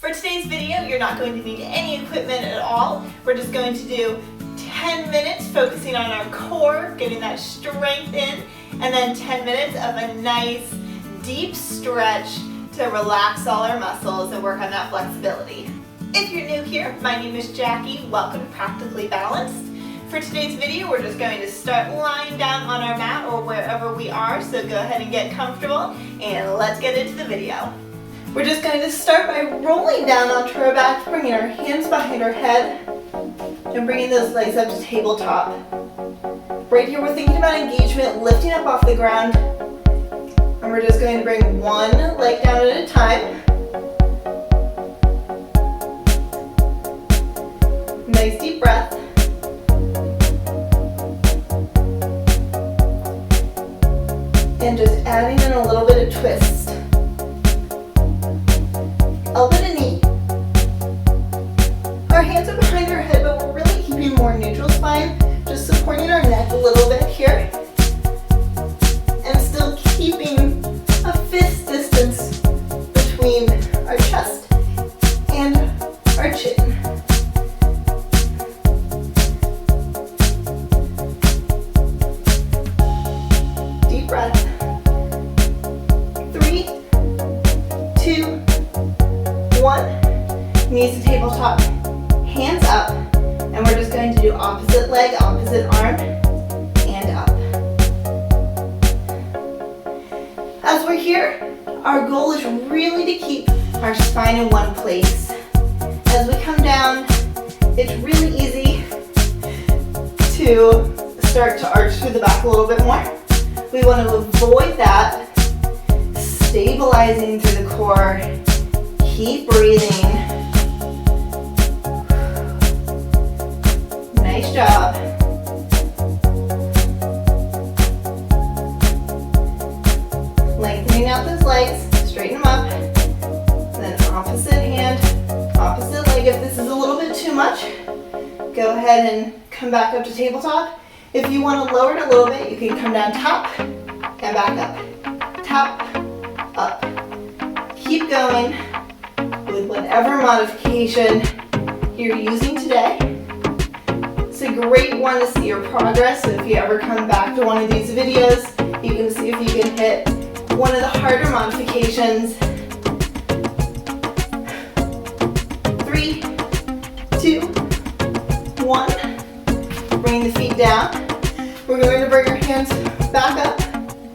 For today's video, you're not going to need any equipment at all. We're just going to do 10 minutes focusing on our core, getting that strength in, and then 10 minutes of a nice deep stretch to relax all our muscles and work on that flexibility. If you're new here, my name is Jackie. Welcome to Practically Balanced. For today's video, we're just going to start lying down on our mat or wherever we are, so go ahead and get comfortable and let's get into the video. We're just going to start by rolling down onto our back, bringing our hands behind our head and bringing those legs up to tabletop. Right here we're thinking about engagement, lifting up off the ground, and we're just going to bring one leg down at a time. Nice deep breath. And just adding in a little bit of twist. Elbow to knee. Our hands are behind our head, but we're really keeping more neutral spine, just supporting our neck a little bit here. And still keeping a fist distance between our chest and our chin. Deep breath. 3, 2, 1. Knees to tabletop, hands up, and we're just going to do opposite leg, opposite arm, and up. As we're here, our goal is really to keep our spine in one place. As we come down, it's really easy to start to arch through the back a little bit more. We want to avoid that. Stabilizing through the core. Keep breathing. Nice job. Lengthening out those legs, straighten them up. Then opposite hand, opposite leg. If this is a little bit too much, go ahead and come back up to tabletop. If you want to lower it a little bit, you can come down top and back up. Top, up. Keep going with whatever modification you're using today. It's a great one to see your progress. So if you ever come back to one of these videos, you can see if you can hit one of the harder modifications. 3, 2, 1. Bring the feet down. We're going to bring our hands back up,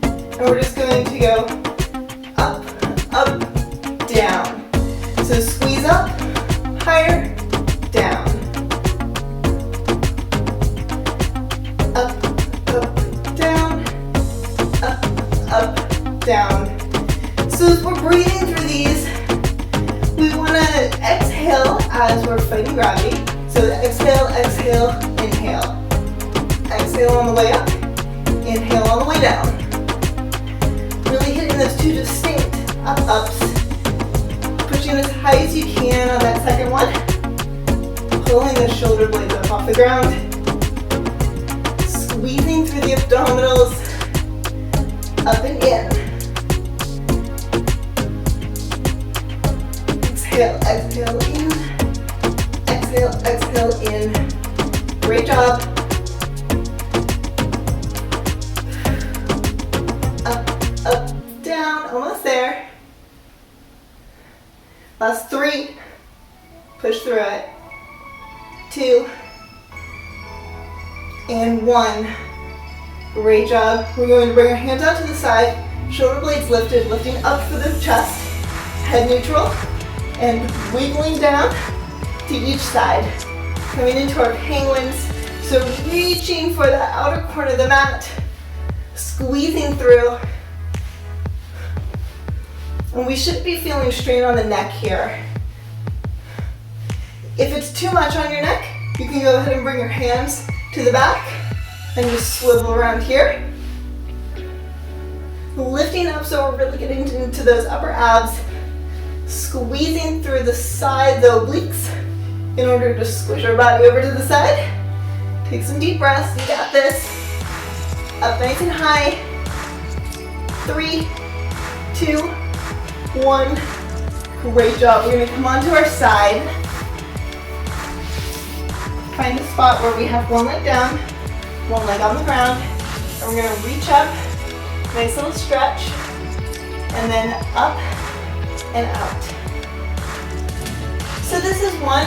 and we're just going to go up, up, down. So squeeze up, higher, down. Up, up, down, up, down. So as we're breathing through these, we want to exhale as we're fighting gravity. So exhale, exhale, inhale. Exhale on the way up, inhale on the way down. Really hitting those two distinct up-ups. Pushing as high as you can on that second one. Pulling the shoulder blades up off the ground. Squeezing through the abdominals. Up and in. Exhale, exhale in. Exhale, exhale in. Great job. Up, up, down, almost there. Last 3, push through it. 2, and 1. Great job. We're going to bring our hands out to the side, shoulder blades lifted, lifting up for the chest, head neutral, and wiggling down to each side. Coming into our penguins, so reaching for the outer corner of the mat, squeezing through. And we should be feeling strain on the neck here. If it's too much on your neck, you can go ahead and bring your hands to the back and just swivel around here. Lifting up so we're really getting into those upper abs. Squeezing through the side, the obliques, in order to squish our body over to the side. Take some deep breaths, you got this. Up nice and high. 3, 2, 1. Great job. We're gonna come onto our side. Find a spot where we have one leg down, one leg on the ground, and we're gonna reach up, nice little stretch, and then up and out. So this is one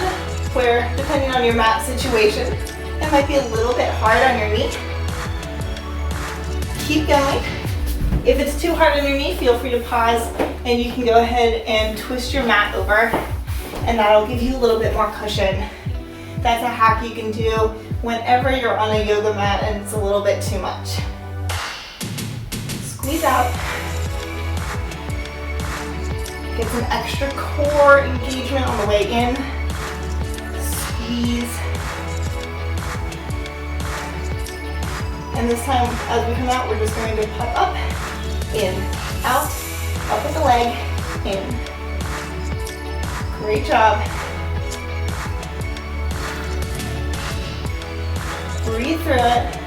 where, depending on your mat situation, it might be a little bit hard on your knee. Keep going. If it's too hard on your knee, feel free to pause and you can go ahead and twist your mat over, and that'll give you a little bit more cushion. That's a hack you can do whenever you're on a yoga mat and it's a little bit too much. Squeeze out. Get some extra core engagement on the way in. Squeeze. And this time, as we come out, we're just going to pop up, in, out, up with the leg, in. Great job. Breathe through it.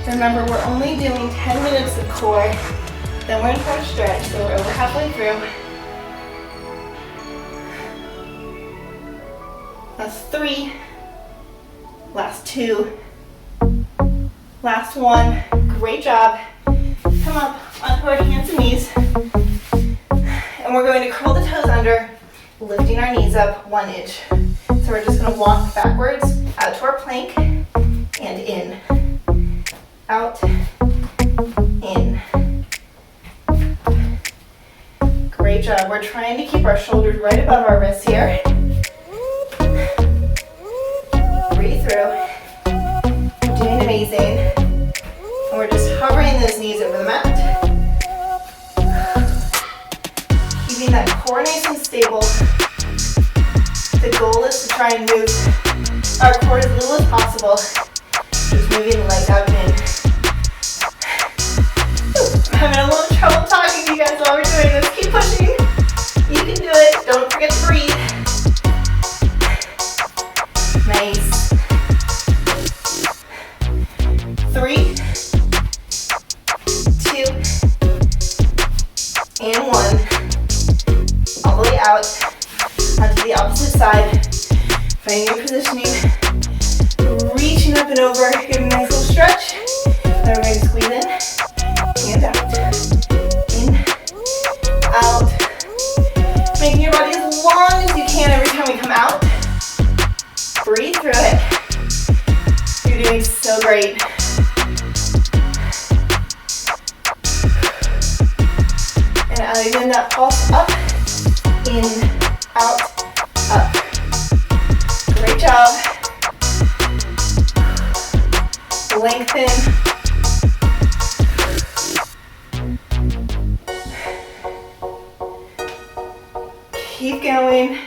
Remember, we're only doing 10 minutes of core, then we're in for a stretch, so we're over halfway through. That's 3, last 2, last 1. Great job. Come up onto our hands and knees, and we're going to curl the toes under, lifting our knees up 1 inch. So we're just going to walk backwards out to our plank and in, out, in. Great job. We're trying to keep our shoulders right above our wrists here. Breathe through. You're doing amazing. And we're just hovering those knees over the mat. Keeping that core nice and stable. The goal is to try and move our core as little as possible. Just moving the legs out and in. I'm having a little trouble talking to you guys while we're doing this. Keep pushing. You can do it. Don't forget to breathe. Nice. 3, 2, and 1. All the way out onto the opposite side. Finding your positioning. Reaching up and over. Give a nice little stretch. Then we're going to squeeze in and out. In, out. Making your body as long as you can every time we come out. Breathe through it. You're doing so great. And again, that pulse up, in, out, up. Great job. Lengthen. Keep going.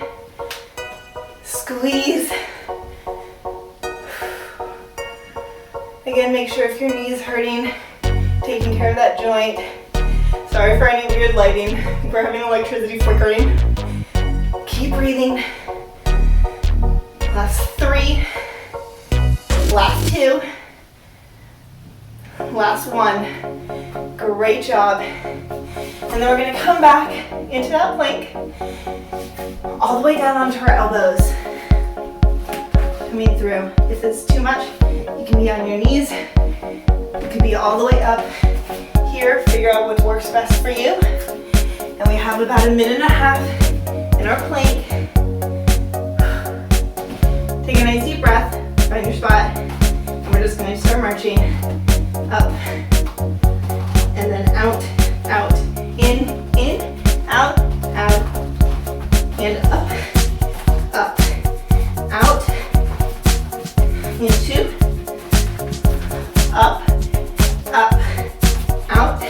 Squeeze. Again, make sure if your knee is hurting, taking care of that joint. Sorry for any weird lighting. We're having electricity flickering. Keep breathing. Last 3. Last 2. Last 1. Great job. And then we're going to come back into that plank, all the way down onto our elbows. Coming through. If it's too much, you can be on your knees. You can be all the way up here. Figure out what works best for you. And we have about 1.5 minutes in our plank. Take a nice deep breath. Find your spot. And we're just going to start marching up. And then out, out, in, out, out, and up, up, out, into, up, up, out,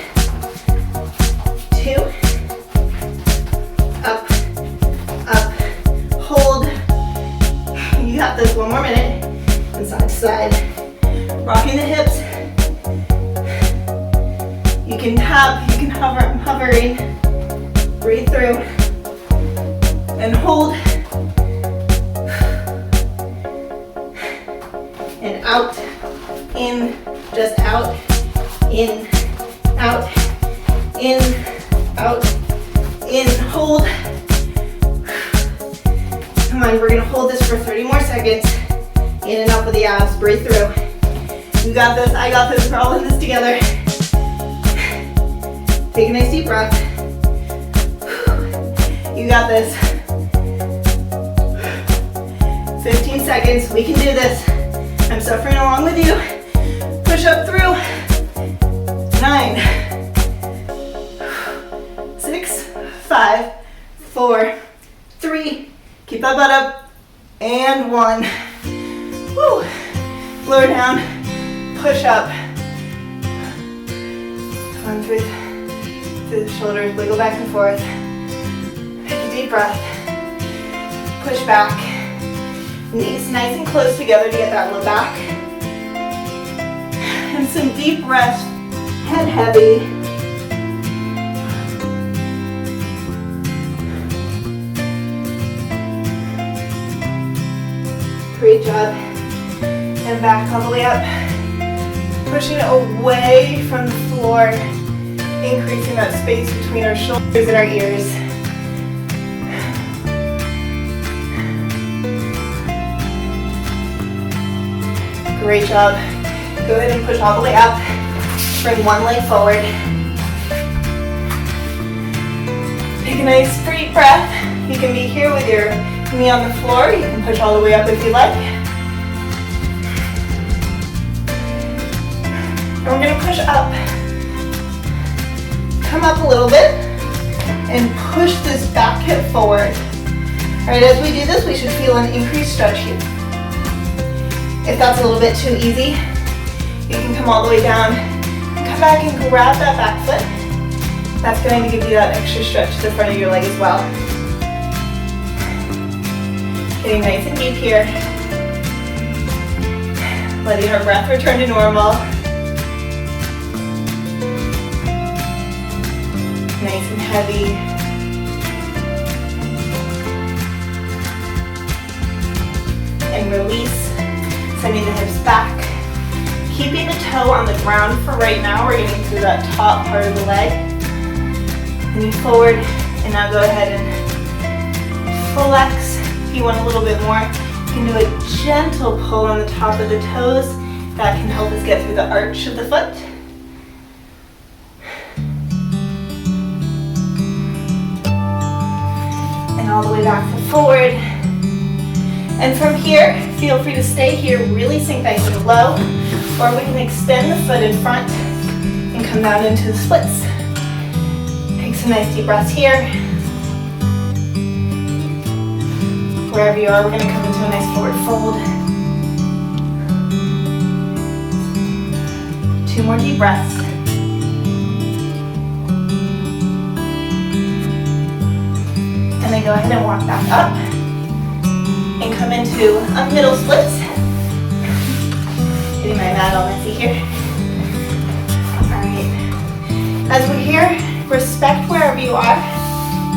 2, up, up, hold. You got this, 1 more minute, and side to side. Rocking the hips. You can tap, you can hover, I'm hovering. Breathe through. And hold. And out, in, just out, in, out, in, out, in, hold. 1. We're gonna hold this for 30 more seconds. In and up with the abs, breathe through. You got this, I got this, we're all in this together. Take a nice deep breath. You got this. 15 seconds, we can do this. I'm suffering along with you. Push up through. 9, 6, 5, 4, 3, keep that butt up, and 1. Woo. Lower down, push up. Come on through the shoulders, wiggle back and forth. Take a deep breath. Push back. Knees nice and close together to get that low back. And some deep breaths, head heavy. Great job. And back all the way up. Pushing away from the floor, increasing that space between our shoulders and our ears. Great job. Go ahead and push all the way up. Bring one leg forward. Take a nice deep breath. You can be here with your knee on the floor. You can push all the way up if you like. And we're going to push up. Come up a little bit and push this back hip forward. All right, as we do this, we should feel an increased stretch here. If that's a little bit too easy, you can come all the way down and come back and grab that back foot. That's going to give you that extra stretch to the front of your leg as well. Getting nice and deep here. Letting our breath return to normal. Nice and heavy. And release, sending the hips back. Keeping the toe on the ground for right now. We're getting through that top part of the leg. Lean forward, and now go ahead and flex. If you want a little bit more, you can do a gentle pull on the top of the toes. That can help us get through the arch of the foot. And all the way back and forward. And from here, feel free to stay here, really sink nice and low, or we can extend the foot in front and come down into the splits. Take some nice deep breaths here. Wherever you are, we're going to come into a nice forward fold. 2 more deep breaths. And then go ahead and walk back up. And come into a middle split. Getting my mat all messy here. Alright. As we're here, respect wherever you are.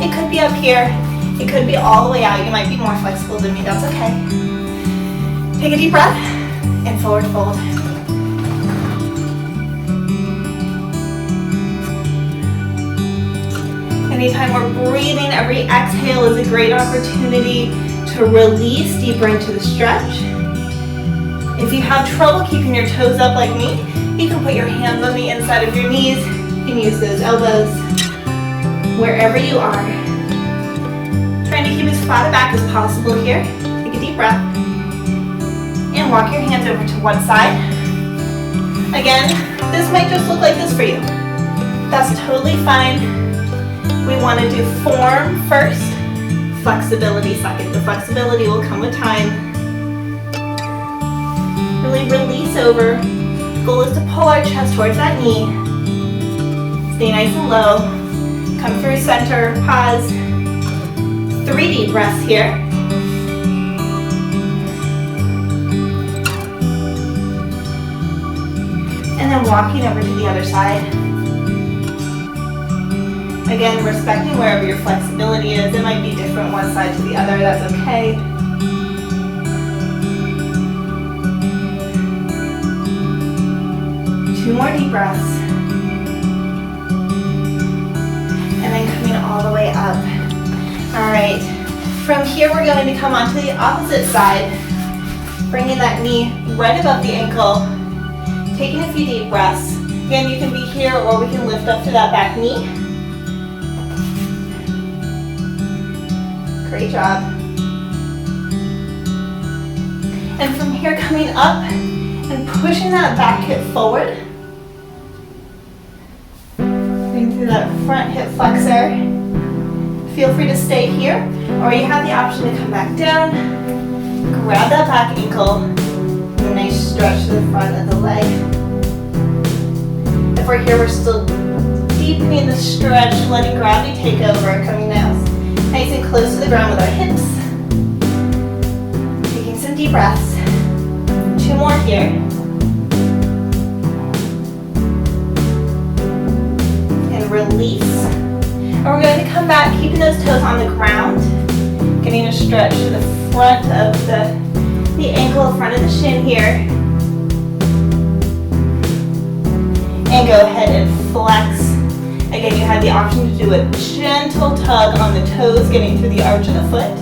It could be up here. It could be all the way out. You might be more flexible than me. That's okay. Take a deep breath and forward fold. Anytime we're breathing, every exhale is a great opportunity to release deeper into the stretch. If you have trouble keeping your toes up like me, you can put your hands on the inside of your knees. You can use those elbows wherever you are. Trying to keep as flat a back as possible here. Take a deep breath. And walk your hands over to one side. Again, this might just look like this for you. That's totally fine. We want to do form first. Flexibility second. The flexibility will come with time. Really release over. Goal is to pull our chest towards that knee. Stay nice and low. Come through center, pause. 3 deep breaths here. And then walking over to the other side. Again, respecting wherever your flexibility is. It might be different one side to the other, that's okay. Two more deep breaths. And then coming all the way up. All right, From here, we're going to come onto the opposite side, bringing that knee right above the ankle, taking a few deep breaths. Again, you can be here or we can lift up to that back knee. Great job. And from here, coming up and pushing that back hip forward. Going through that front hip flexor. Feel free to stay here, or you have the option to come back down, grab that back ankle, and a nice stretch to the front of the leg. If we're here, we're still deepening the stretch, letting gravity take over, coming down nice and close to the ground with our hips. Taking some deep breaths. 2 more here. And release. And we're going to come back, keeping those toes on the ground, getting a stretch to the front of the ankle, front of the shin here. And go ahead and flex. Again, you have the option to do a gentle tug on the toes, getting through the arch of the foot.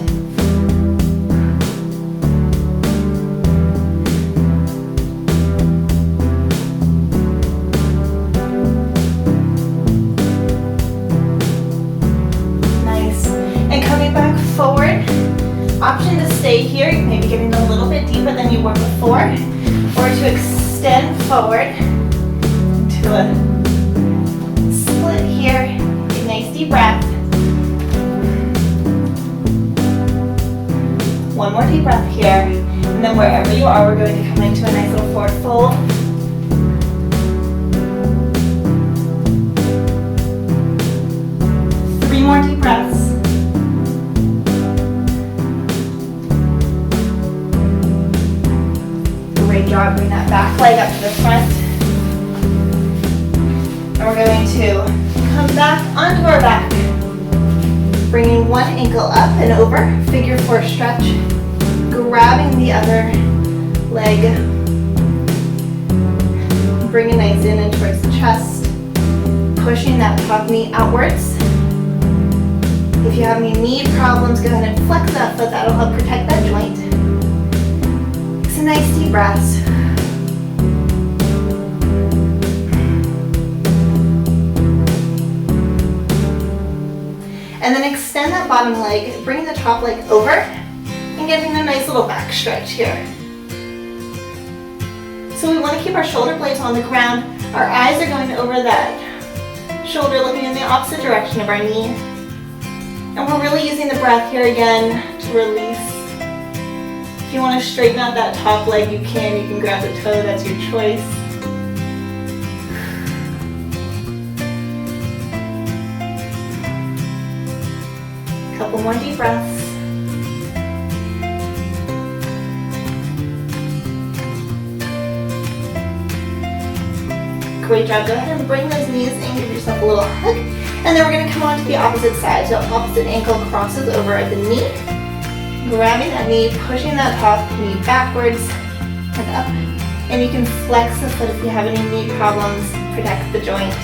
Nice. And coming back forward, option to stay here, maybe getting a little bit deeper than you were before, or to extend forward to a split here. Take a nice deep breath. 1 more deep breath here. And then wherever you are, we're going to come into a nice little forward fold. Three more deep breaths. Great job. Bring that back leg up to the front. And we're going to come back onto our back, bringing one ankle up and over, figure 4 stretch, grabbing the other leg, bringing nice in and towards the chest, pushing that top knee outwards. If you have any knee problems, go ahead and flex that foot, that'll help protect that joint. Take some nice deep breaths. And then extend that bottom leg, bring the top leg over, and getting a nice little back stretch here. So we want to keep our shoulder blades on the ground. Our eyes are going over that shoulder, looking in the opposite direction of our knee. And we're really using the breath here again to release. If you want to straighten out that top leg, you can grab the toe, that's your choice. Couple more deep breaths. Great job. Go ahead and bring those knees in, give yourself a little hug. And then we're going to come on to the opposite side. So opposite ankle crosses over at the knee. Grabbing that knee, pushing that top knee backwards and up. And you can flex the foot if you have any knee problems, protect the joint.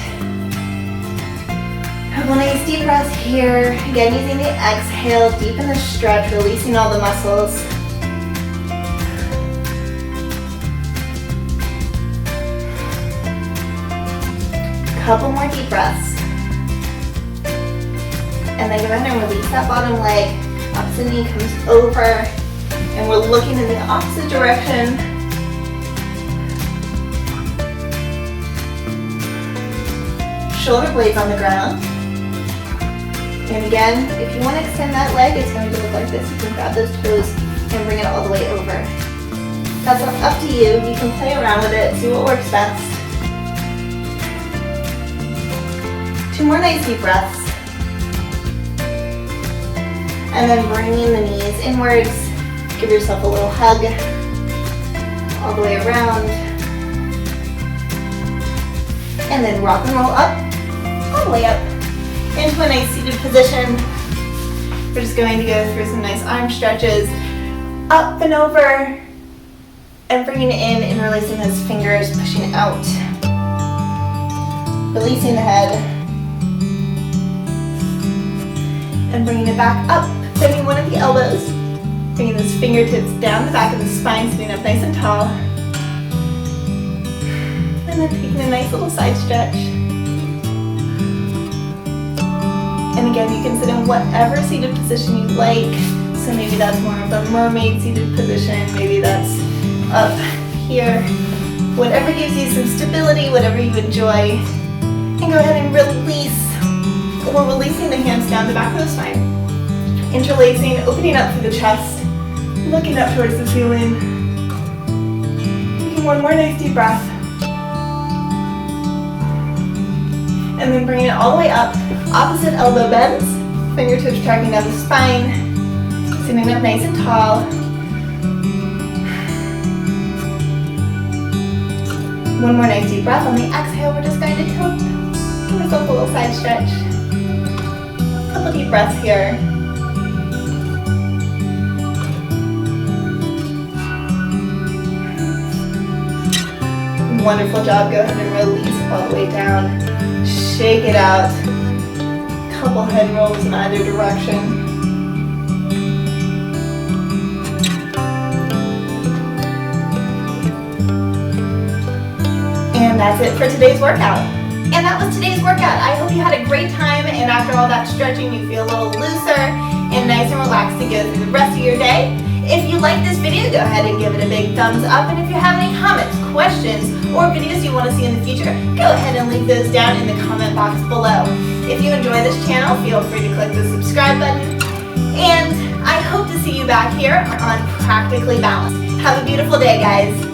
Couple nice deep breaths here. Again, using the exhale, deepen the stretch, releasing all the muscles. Couple more deep breaths. And then go ahead and release that bottom leg. Opposite knee comes over. And we're looking in the opposite direction. Shoulder blades on the ground. And again, if you want to extend that leg, it's going to look like this. You can grab those toes and bring it all the way over. That's up to you. You can play around with it, see what works best. 2 more nice deep breaths. And then bringing the knees inwards. Give yourself a little hug all the way around. And then rock and roll up, all the way up into a nice seated position. We're just going to go through some nice arm stretches, up and over, and bringing it in and releasing those fingers, pushing out, releasing the head, and bringing it back up. Bending one of the elbows, bringing those fingertips down the back of the spine, sitting up nice and tall. And then taking a nice little side stretch. And again, you can sit in whatever seated position you like. So maybe that's more of a mermaid seated position, maybe that's up here. Whatever gives you some stability, whatever you enjoy. And go ahead and release. We're releasing the hands down the back of the spine. Interlacing, opening up through the chest, looking up towards the ceiling. Taking one more nice deep breath. And then bringing it all the way up. Opposite elbow bends, fingertips tracking down the spine, sitting up nice and tall. One more nice deep breath. On the exhale, we're just going to tilt. Give yourself a little side stretch. Couple deep breaths here. Wonderful job. Go ahead and release all the way down. Shake it out. Couple head rolls in either direction. And that's it for today's workout. And that was today's workout. I hope you had a great time, and after all that stretching, you feel a little looser and nice and relaxed to go through the rest of your day. If you like this video, go ahead and give it a big thumbs up. And if you have any comments, questions, or videos you want to see in the future, go ahead and leave those down in the comment box below. If you enjoy this channel, feel free to click the subscribe button. And I hope to see you back here on Practically Balanced. Have a beautiful day, guys.